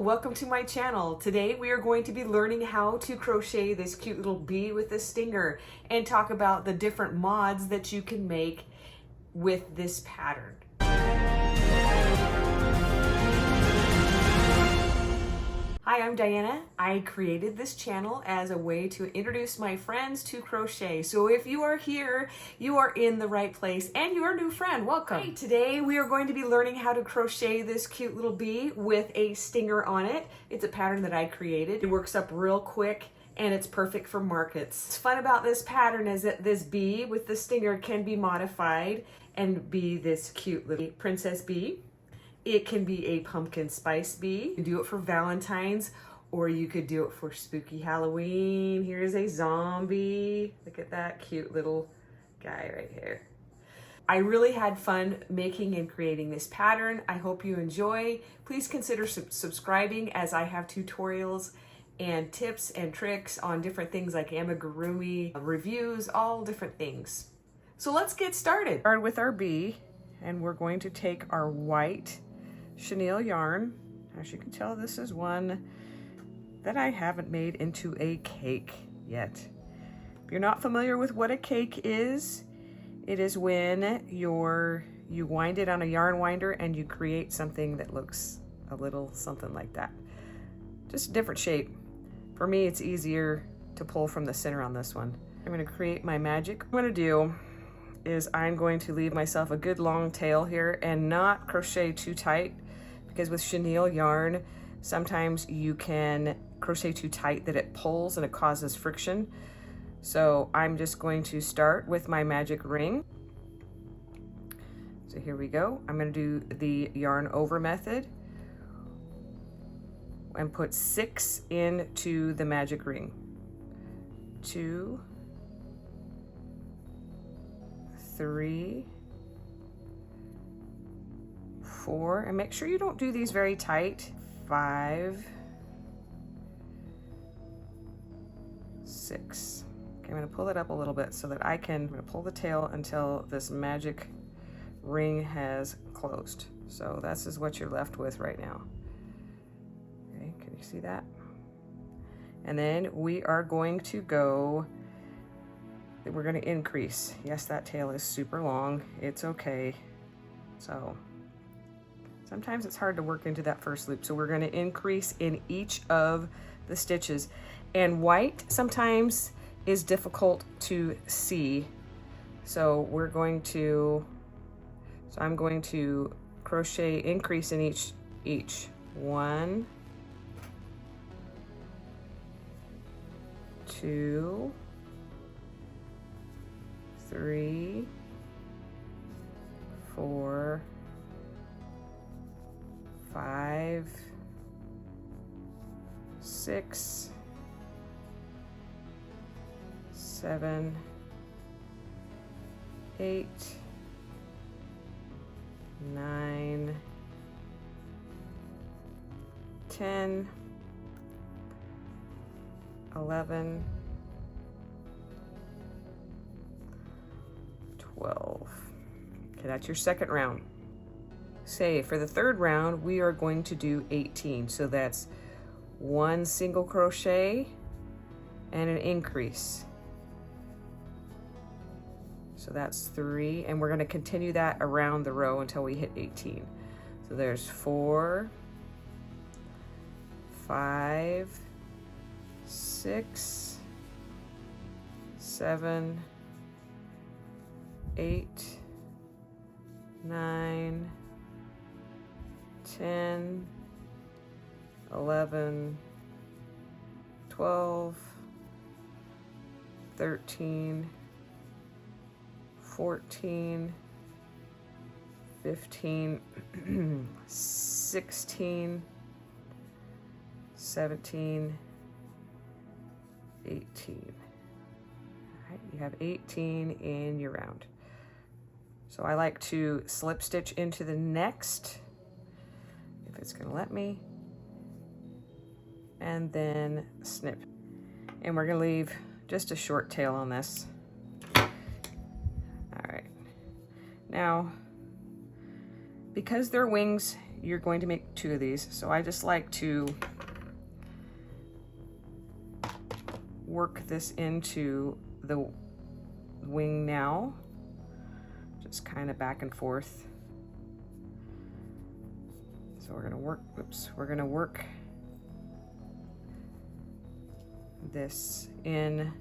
welcome to my channel. Today we are going to be learning how to crochet this cute little bee with a stinger and talk about the different mods that you can make with this pattern. Hi, I'm Diana. I created this channel as a way to introduce my friends to crochet. So if you are here, you are in the right place and you're a new friend. Welcome. Hey, today we are going to be learning how to crochet this cute little bee with a stinger on it. It's a pattern that I created. It works up real quick and it's perfect for markets. What's fun about this pattern is that this bee with the stinger can be modified and be this cute little princess bee. It can be a pumpkin spice bee. You can do it for Valentine's, or you could do it for spooky Halloween. Here's a zombie. Look at that cute little guy right here. I really had fun making and creating this pattern. I hope you enjoy. Please consider subscribing, as I have tutorials and tips and tricks on different things like Amigurumi, reviews, all different things. So let's get started. Start with our bee, and we're going to take our white chenille yarn. As you can tell, this is one that I haven't made into a cake yet. If you're not familiar with what a cake is, it is when you wind it on a yarn winder and you create something that looks a little something like that. Just a different shape. For me, it's easier to pull from the center on this one. I'm going to create my magic. What I'm going to do is I'm going to leave myself a good long tail here and not crochet too tight, because with chenille yarn, sometimes you can crochet too tight that it pulls and it causes friction. So I'm just going to start with my magic ring. So here we go. I'm going to do the yarn over method and put 6 into the magic ring. 2, 3, 4, and make sure you don't do these very tight. 5, 6. Okay, I'm going to pull it up a little bit so that I'm going to pull the tail until this magic ring has closed. So this is what you're left with right now. Okay, can you see that? And then we are going to go, we're going to increase. Yes, that tail is super long. It's okay. So sometimes it's hard to work into that first loop. So we're going to increase in each of the stitches. And white sometimes is difficult to see. So I'm going to crochet increase in each. 1, 2, 3, 4, 5, 6, 7, 8, 9, 10, 11, 12. Okay, that's your second round. Say for the third round, we are going to do 18. So that's 1 single crochet and an increase. So that's 3, and we're going to continue that around the row until we hit 18. So there's 4, 5, 6, 7, 8, 9, 10, 11, 12, 13, 14, 15, 16, 17, 18. All right, you have 18 in your round. So I like to slip stitch into the next, if it's going to let me, and then snip. And we're going to leave just a short tail on this. All right. Now, because they're wings, you're going to make 2 of these. So I just like to work this into the wing now, just kind of back and forth. So we're gonna work this in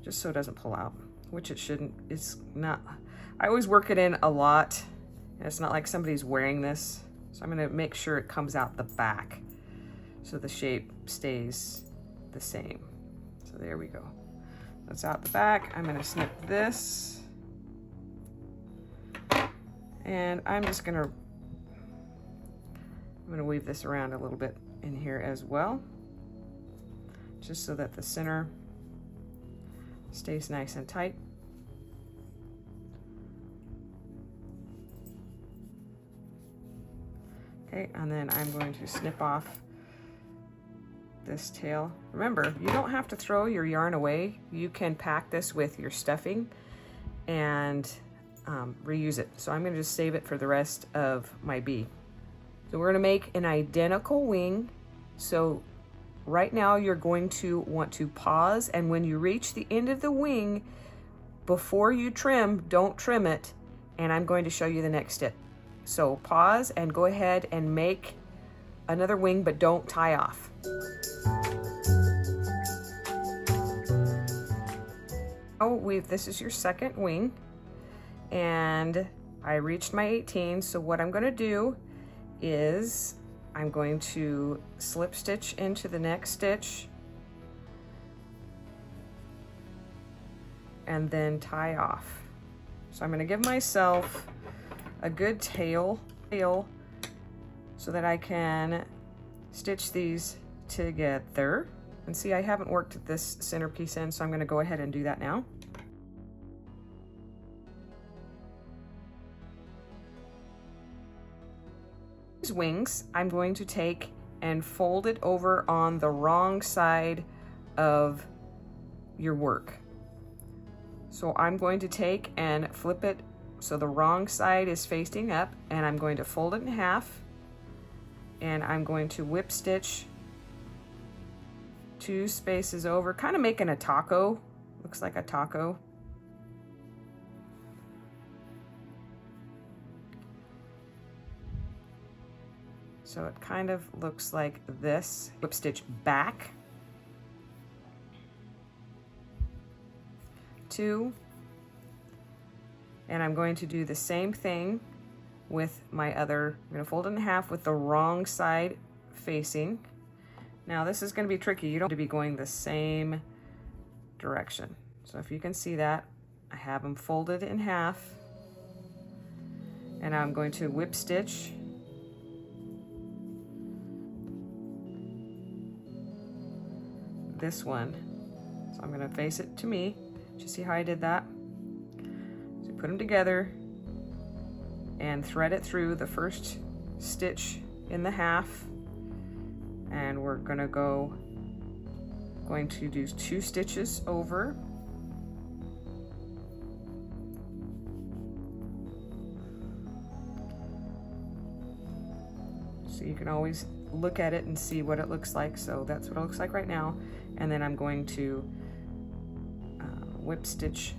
just so it doesn't pull out, which it shouldn't. It's not, I always work it in a lot, and it's not like somebody's wearing this. So I'm gonna make sure it comes out the back so the shape stays the same. So there we go. That's out the back. I'm gonna snip this, and I'm gonna weave this around a little bit in here as well, just so that the center stays nice and tight. Okay, and then I'm going to snip off this tail. Remember, you don't have to throw your yarn away. You can pack this with your stuffing and reuse it. So I'm going to just save it for the rest of my bee. So we're going to make an identical wing. So right now you're going to want to pause, and when you reach the end of the wing, before you trim, don't trim it, and I'm going to show you the next step. So pause and go ahead and make another wing, but don't tie off. Oh, this is your second wing, and I reached my 18. So what I'm going to do is I'm going to slip stitch into the next stitch and then tie off. So I'm going to give myself a good tail so that I can stitch these together. And see, I haven't worked this center piece in, so I'm going to go ahead and do that now. These wings I'm going to take and fold it over on the wrong side of your work. So I'm going to take and flip it so the wrong side is facing up, and I'm going to fold it in half, and I'm going to whip stitch 2 spaces over, kind of making a taco. Looks like a taco. So it kind of looks like this. Whip stitch back 2, and I'm going to do the same thing with my other. I'm going to fold it in half with the wrong side facing. Now this is going to be tricky. You don't have to be going the same direction. So if you can see that, I have them folded in half, and I'm going to whip stitch this one. So I'm going to face it to me. Did you see how I did that? So put them together and thread it through the first stitch in the half, and we're going to do 2 stitches over. So you can always look at it and see what it looks like. So that's what it looks like right now. And then I'm going to whip stitch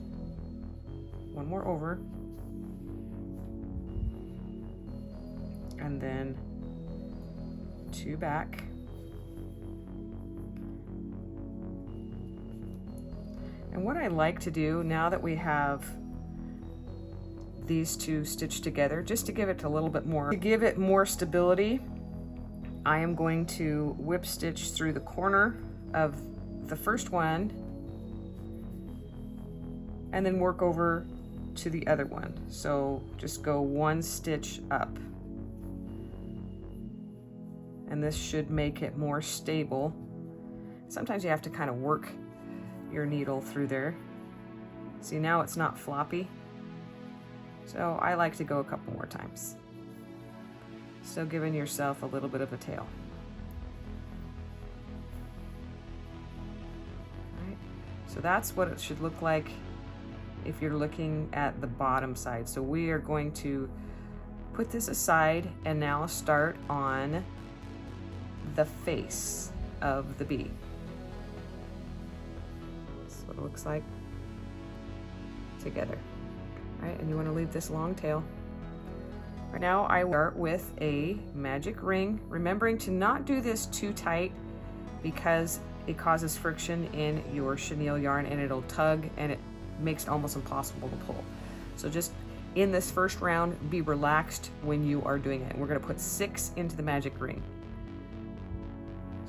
1 more over, and then 2 back. And what I like to do now that we have these 2 stitched together, just to give it a little bit more, to give it more stability, I am going to whip stitch through the corner of the first one and then work over to the other one. So just go 1 stitch up, and this should make it more stable. Sometimes you have to kind of work your needle through there. See, now it's not floppy. So I like to go a couple more times. So giving yourself a little bit of a tail. All right. So that's what it should look like if you're looking at the bottom side. So we are going to put this aside and now start on the face of the bee. That's what it looks like together. All right, and you want to leave this long tail. Right now I start with a magic ring, remembering to not do this too tight because it causes friction in your chenille yarn and it'll tug and it makes it almost impossible to pull. So just in this first round, be relaxed when you are doing it. We're going to put 6 into the magic ring.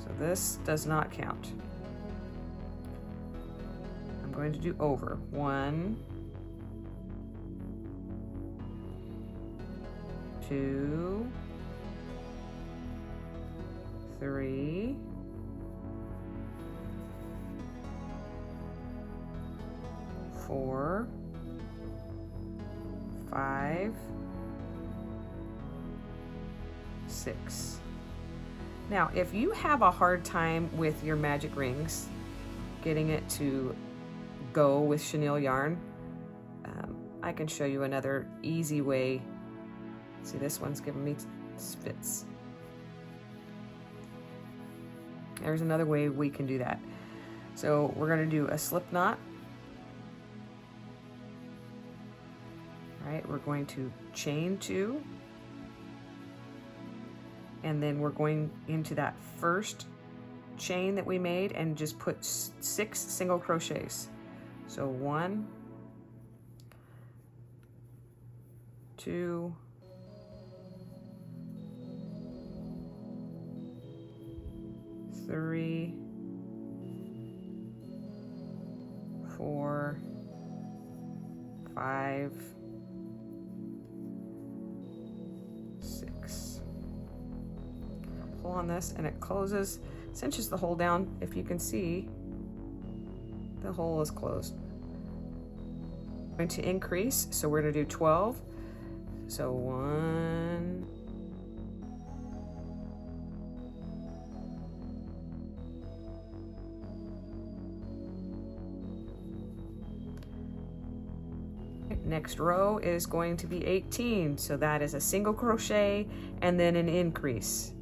So this does not count. I'm going to do over. 1, 2, 3, 4, 5, 6. Now, if you have a hard time with your magic rings, getting it to go with chenille yarn, I can show you another easy way. See, this one's giving me fits. There's another way we can do that. So we're going to do a slip knot. All right, we're going to chain 2, and then we're going into that first chain that we made and just put 6 single crochets. So 1, 2, 3, 4, 5, 6. Pull on this and it closes, cinches the hole down. If you can see, the hole is closed. I'm going to increase, so we're going to do 12. So 1, next row is going to be 18, so that is a single crochet and then an increase.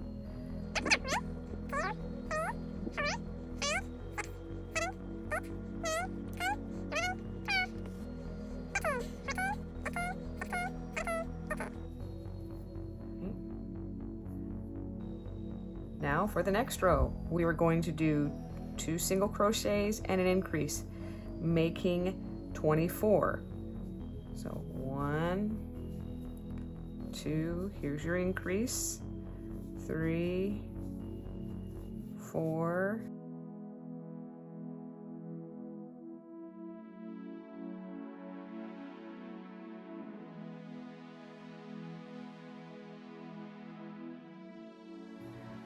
Now for the next row, we are going to do 2 single crochets and an increase, making 24. So 1, 2, here's your increase, 3, 4, 5.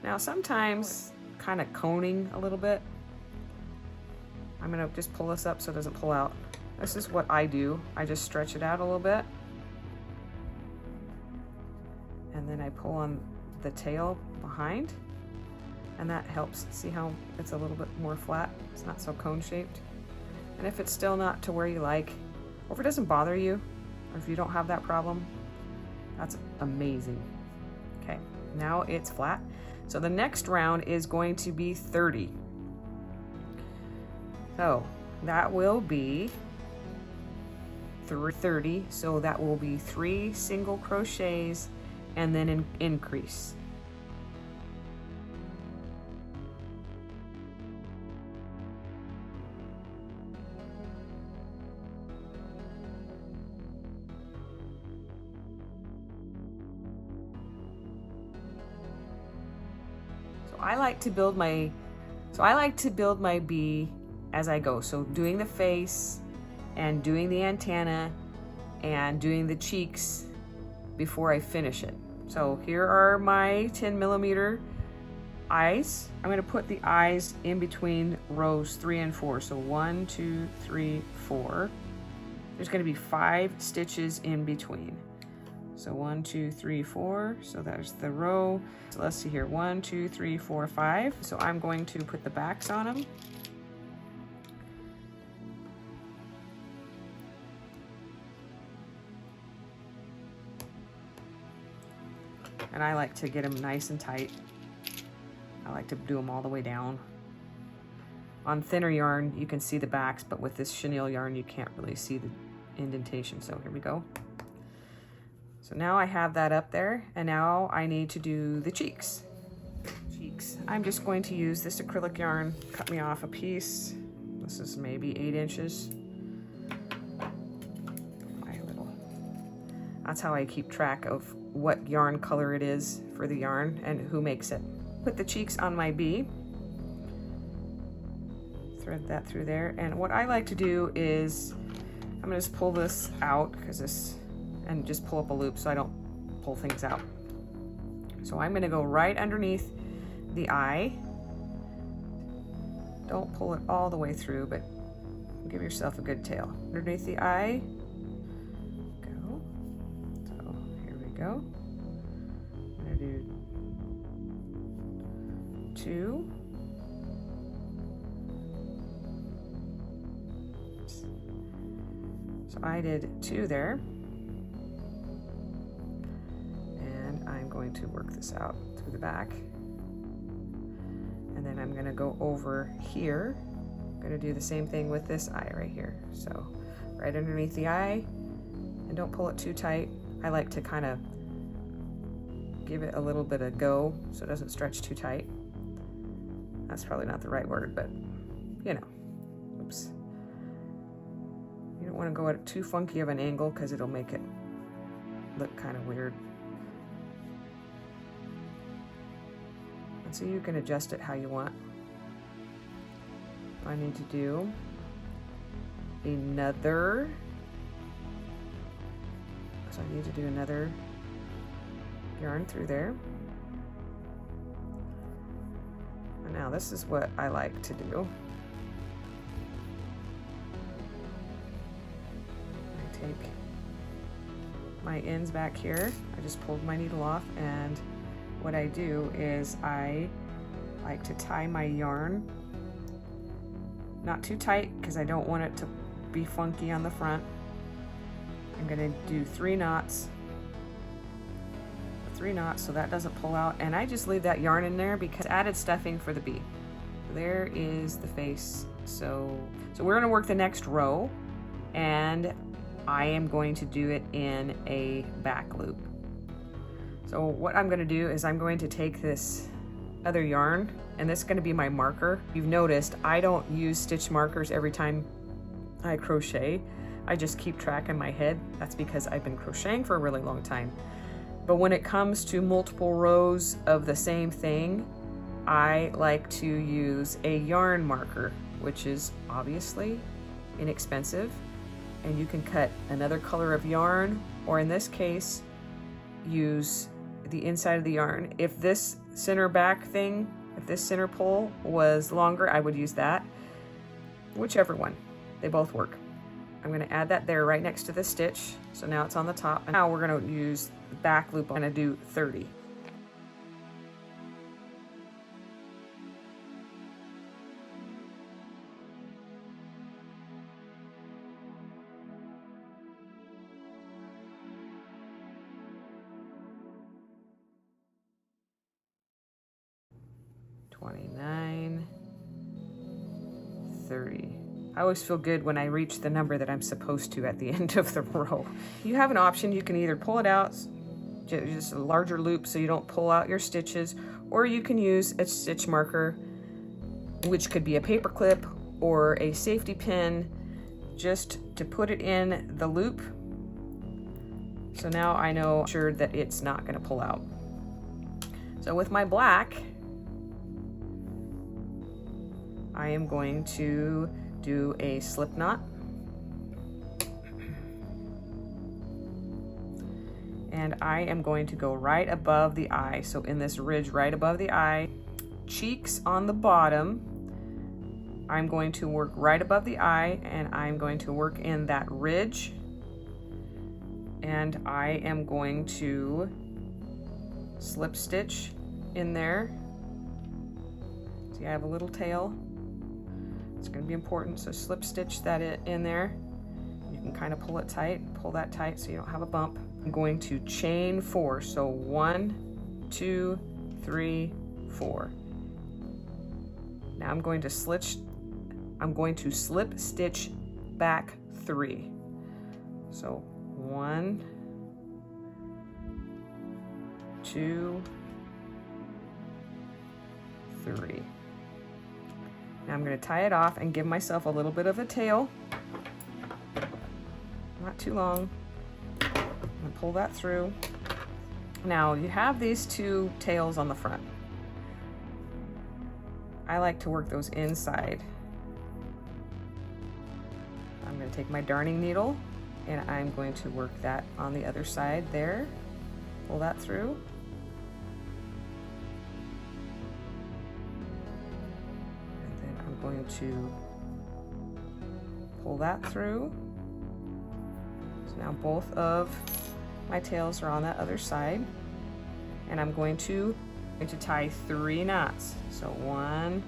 Now sometimes kind of coning a little bit. I'm gonna just pull this up so it doesn't pull out. This is what I do. I just stretch it out a little bit. And then I pull on the tail behind. And that helps. See how it's a little bit more flat? It's not so cone shaped. And if it's still not to where you like, or if it doesn't bother you, or if you don't have that problem, that's amazing. Okay, now it's flat. So the next round is going to be 30. So that will be 30, so that will be 3 single crochets and then an increase. I like to build my bee as I go. So doing the face and doing the antenna and doing the cheeks before I finish it. So here are my 10mm eyes. I'm going to put the eyes in between rows 3 and 4. So 1, 2, 3, 4. There's going to be 5 stitches in between. So 1, 2, 3, 4. So there's the row. So let's see here. 1, 2, 3, 4, 5. So I'm going to put the backs on them. And I like to get them nice and tight. I like to do them all the way down. On thinner yarn, you can see the backs, but with this chenille yarn, you can't really see the indentation. So here we go. So now I have that up there, and now I need to do the cheeks. I'm just going to use this acrylic yarn, cut me off a piece. This is maybe 8 inches. That's how I keep track of what yarn color it is for the yarn and who makes it. Put the cheeks on my bee. Thread that through there. And what I like to do is, I'm gonna just pull this out and just pull up a loop so I don't pull things out. So I'm gonna go right underneath the eye. Don't pull it all the way through, but give yourself a good tail. Underneath the eye. Go. I'm gonna do 2. So I did 2 there. And I'm going to work this out through the back. And then I'm gonna go over here. I'm gonna do the same thing with this eye right here. So right underneath the eye, and don't pull it too tight. I like to kind of give it a little bit of go so it doesn't stretch too tight. That's probably not the right word, but you know, oops. You don't want to go at too funky of an angle because it'll make it look kind of weird. And so you can adjust it how you want. I need to do another, so I need to do another yarn through there. And now this is what I like to do. I take my ends back here. I just pulled my needle off, and what I do is I like to tie my yarn, not too tight because I don't want it to be funky on the front. I'm gonna do 3 knots. 3 knots so that doesn't pull out, and I just leave that yarn in there because added stuffing for the bee. There is the face. So we're gonna work the next row, and I am going to do it in a back loop. So what I'm gonna do is I'm going to take this other yarn, and this is gonna be my marker. You've noticed I don't use stitch markers every time I crochet. I just keep track in my head. That's because I've been crocheting for a really long time. But when it comes to multiple rows of the same thing, I like to use a yarn marker, which is obviously inexpensive, and you can cut another color of yarn, or in this case, use the inside of the yarn. If this center back thing, if this center pole was longer, I would use that. Whichever one, they both work. I'm gonna add that there right next to the stitch. So now it's on the top. And now we're gonna use the back loop. I'm gonna do 30. $29, $30. I always feel good when I reach the number that I'm supposed to at the end of the row. You have an option. You can either pull it out, just a larger loop so you don't pull out your stitches, or you can use a stitch marker, which could be a paper clip or a safety pin, just to put it in the loop. So now I know sure that it's not going to pull out. So with my black, I am going to do a slip knot, and I am going to go right above the eye. So in this ridge right above the eye, cheeks on the bottom, I'm going to work right above the eye, and I'm going to work in that ridge, and I am going to slip stitch in there. See, I have a little tail. It's going to be important, so slip stitch that in there. You can kind of pull it tight, pull that tight so you don't have a bump. I'm going to chain 4, so 1, 2, 3, 4. Now I'm going to slip stitch back 3. So 1, 2, 3. Now I'm going to tie it off and give myself a little bit of a tail. Not too long. I'm going to pull that through. Now you have these 2 tails on the front. I like to work those inside. I'm going to take my darning needle and I'm going to work that on the other side there. Pull that through. And then I'm going to pull that through. So now both of my tails are on that other side. And I'm going to tie 3 knots. So 1,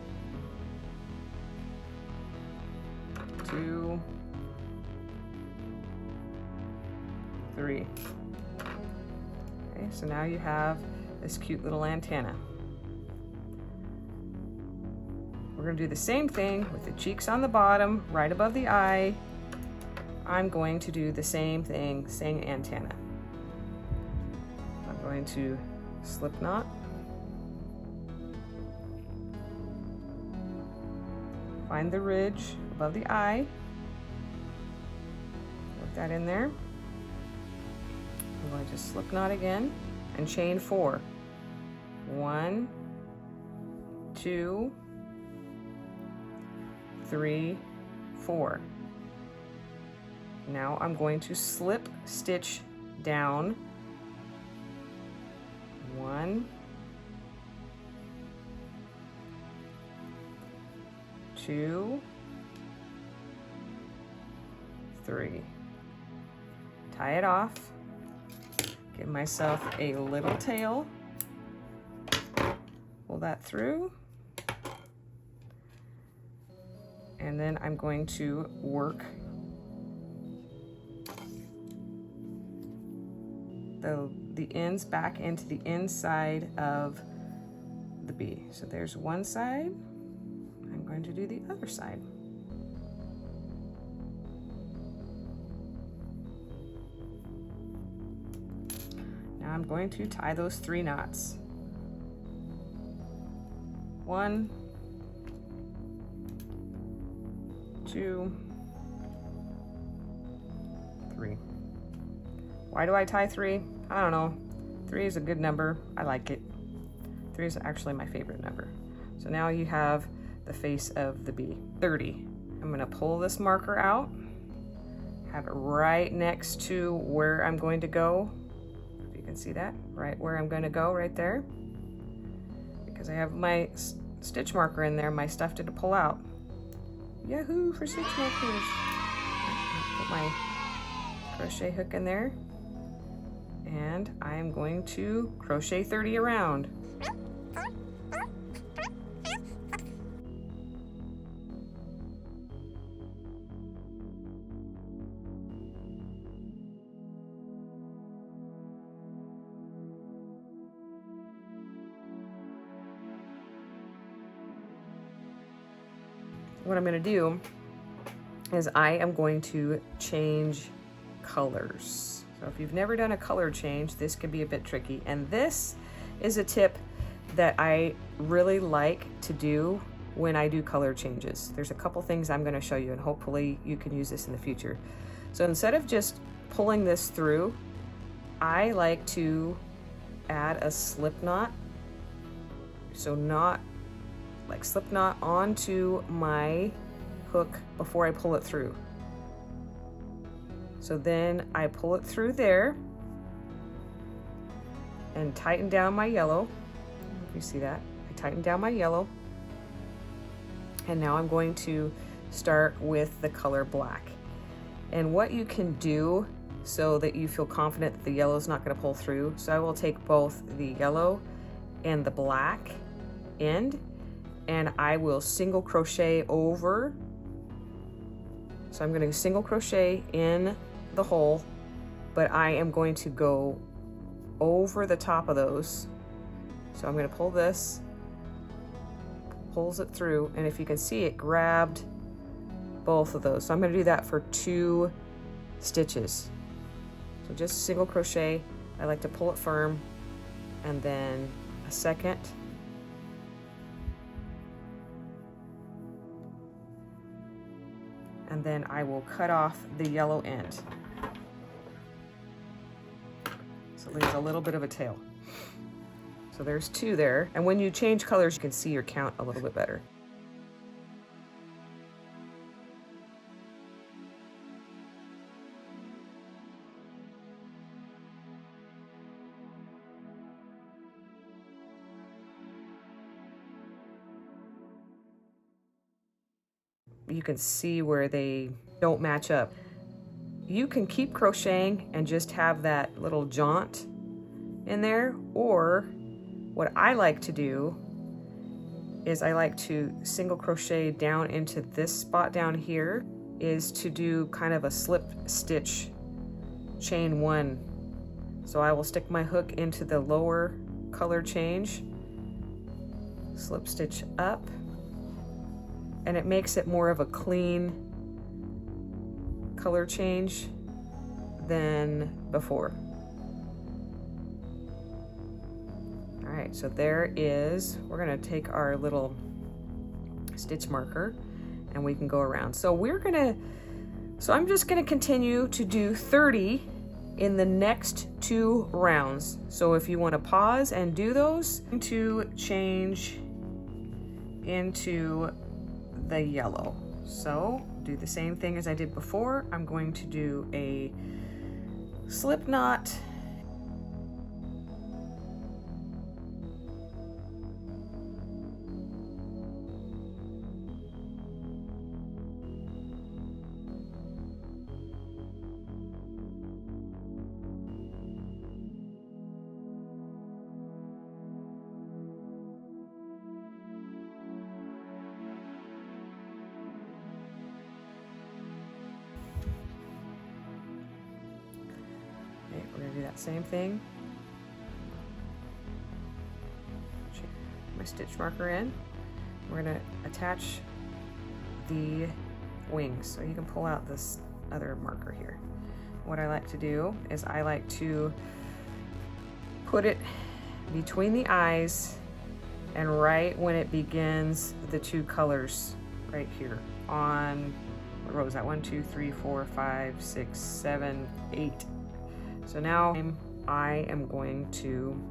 2, 3. Okay, so now you have this cute little antenna. We're going to do the same thing with the cheeks on the bottom, right above the eye. I'm going to do the same thing, same antenna. I'm going to slip knot. Find the ridge above the eye. Work that in there. I'm going to slip knot again and chain 4. 1, 2, 3, 4. Now I'm going to slip stitch down 1, 2, 3. Tie it off. Give myself a little tail. Pull that through. And then I'm going to work the ends back into the inside of the bee. So there's one side. I'm going to do the other side. Now I'm going to tie those 3 knots. 1, 2, 3. Why do I tie 3? I don't know. 3 is a good number. I like it. 3 is actually my favorite number. So now you have the face of the bee. 30. I'm going to pull this marker out, have it right next to where I'm going to go. If you can see that, right where I'm going to go, right there. Because I have my stitch marker in there, my stuff to pull out. Yahoo for stitch markers. Put my crochet hook in there. And I'm going to crochet 30 around. What I'm going to do is I am going to change colors. So if you've never done a color change, this can be a bit tricky. And this is a tip that I really like to do when I do color changes. There's a couple things I'm going to show you, and hopefully you can use this in the future. So instead of just pulling this through, I like to add a slip knot. So not like slip knot onto my hook before I pull it through. So then I pull it through there and tighten down my yellow. You see that? I tighten down my yellow. And now I'm going to start with the color black. And what you can do so that you feel confident that the yellow is not going to pull through. So I will take both the yellow and the black end and I will single crochet over. So I'm going to single crochet in the hole, but I am going to go over the top of those So I'm going to pull this, pulls it through, and if you can see, it grabbed both of those. So I'm going to do that for 2 stitches. So just single crochet. I like to pull it firm, and then a second, and then I will cut off the yellow end. So there's a little bit of a tail. So there's 2 there, and when you change colors, you can see your count a little bit better. You can see where they don't match up. You can keep crocheting and just have that little jaunt in there, or what I like to do is I like to single crochet down into this spot down here, is to do kind of a slip stitch chain 1. So I will stick my hook into the lower color change, slip stitch up, and it makes it more of a clean color change than before. All right, so there is, we're gonna take our little stitch marker and we can go around. So I'm just gonna continue to do 30 in the next 2 rounds. So if you wanna pause and do those, to change into the yellow. So do the same thing as I did before. I'm going to do a slip knot, we're going to do that same thing. My stitch marker in. We're going to attach the wings. So you can pull out this other marker here. What I like to do is I like to put it between the eyes and right when it begins the 2 colors right here on, what row is that? 1, 2, 3, 4, 5, 6, 7, 8. So now I am going to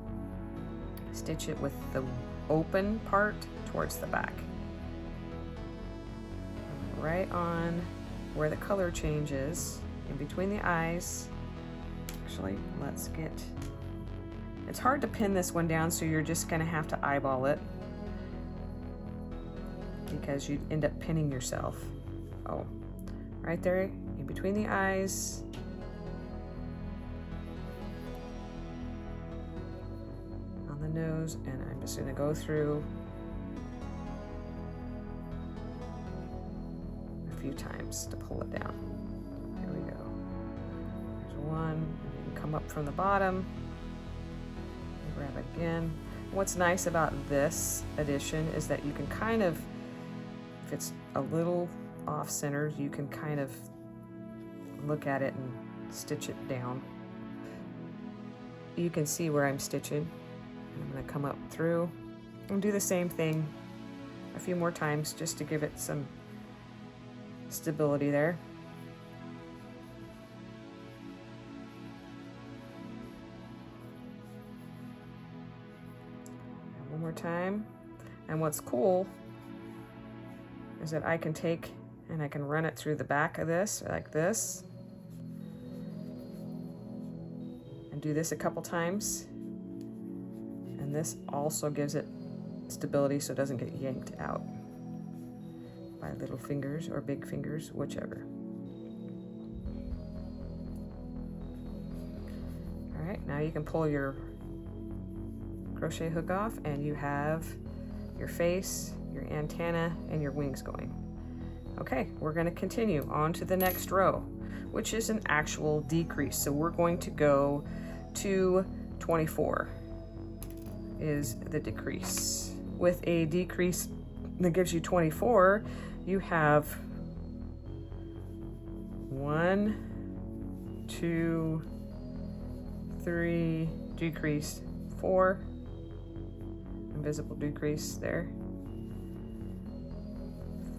stitch it with the open part towards the back. Right on where the color changes, in between the eyes. Actually, let's get, it's hard to pin this one down, so you're just gonna have to eyeball it because you'd end up pinning yourself. Oh, right there, in between the eyes. Nose, and I'm just going to go through a few times to pull it down. Here we go. There's 1, and you come up from the bottom, grab it again. What's nice about this addition is that you can kind of, if it's a little off center, you can kind of look at it and stitch it down. You can see where I'm stitching. I'm going to come up through and do the same thing a few more times just to give it some stability there. And one more time. And what's cool is that I can take and I can run it through the back of this like this and do this a couple times. And this also gives it stability so it doesn't get yanked out by little fingers or big fingers, whichever. All right, now you can pull your crochet hook off and you have your face, your antenna, and your wings going. Okay, we're going to continue on to the next row, which is an actual decrease. So we're going to go to 24. is the decrease. With a decrease that gives you 24, you have 1, 2, 3, decrease, 4, invisible decrease there,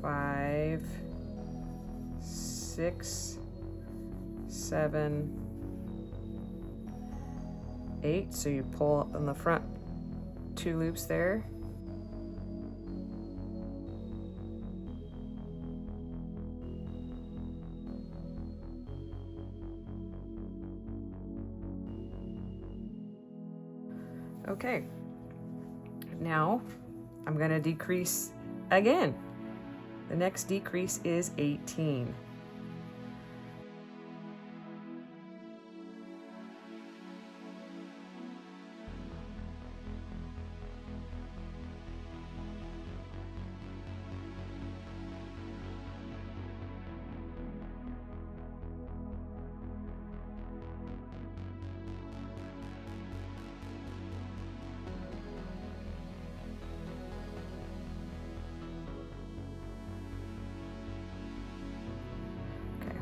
5, 6, 7, 8. So you pull on the front 2 loops there. Okay, now I'm going to decrease again. The next decrease is 18.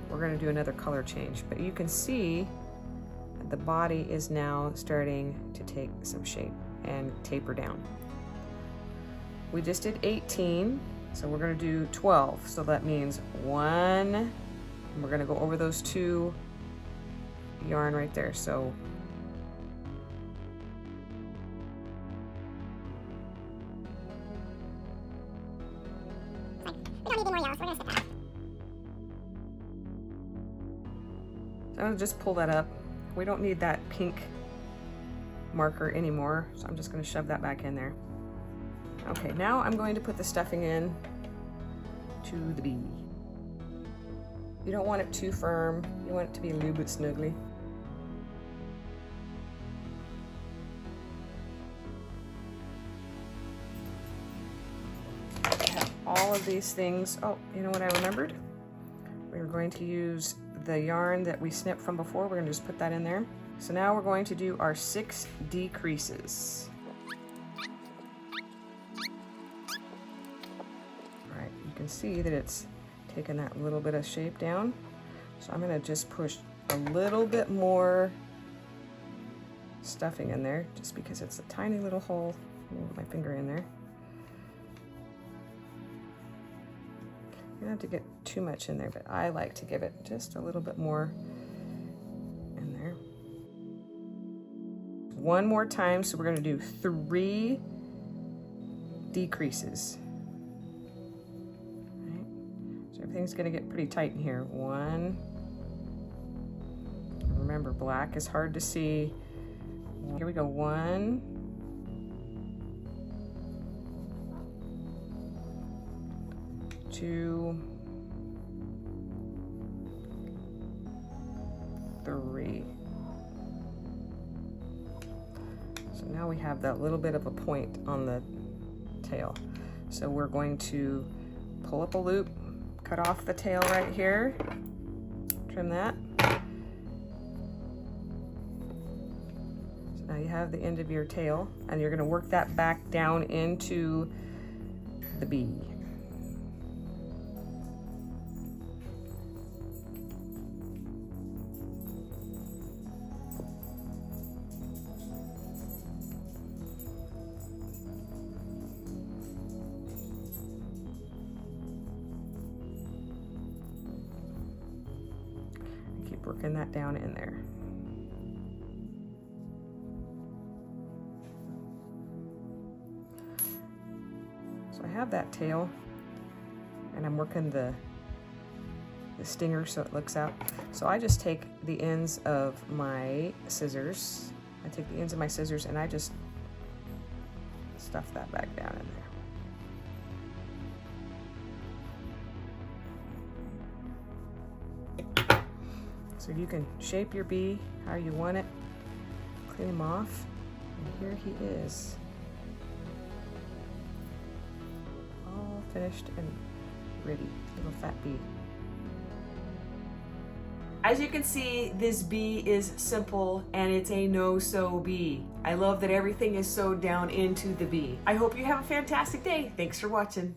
We're going to do another color change, but you can see that the body is now starting to take some shape and taper down. We just did 18, so we're going to do 12. So that means 1, and we're going to go over those 2 yarn right there. So we don't need any more yellow, so we're going to skip that. I'm going to just pull that up. We don't need that pink marker anymore, so I'm just going to shove that back in there. Okay, now I'm going to put the stuffing in to the bee. You don't want it too firm. You want it to be a little bit snuggly. I have all of these things. Oh, you know what I remembered? We were going to use the yarn that we snipped from before. We're going to just put that in there. So now we're going to do our 6 decreases. All right, you can see that it's taken that little bit of shape down. So I'm going to just push a little bit more stuffing in there, just because it's a tiny little hole. I'm going to put my finger in there. You don't have to get too much in there, but I like to give it just a little bit more in there. One more time, so we're going to do 3 decreases. Right. So everything's going to get pretty tight in here. 1. Remember, black is hard to see. Here we go. 1. 2, 3. So now we have that little bit of a point on the tail. So we're going to pull up a loop, cut off the tail right here, trim that. So now you have the end of your tail, and you're going to work that back down into the bee. Keep working that down in there. So I have that tail, and I'm working the stinger so it looks out. So I just take the ends of my scissors. I take the ends of my scissors and I just stuff that back down in there. So you can shape your bee how you want it, clean him off, and here he is. All finished and ready, little fat bee. As you can see, this bee is simple and it's a no-sew bee. I love that everything is sewed down into the bee. I hope you have a fantastic day. Thanks for watching.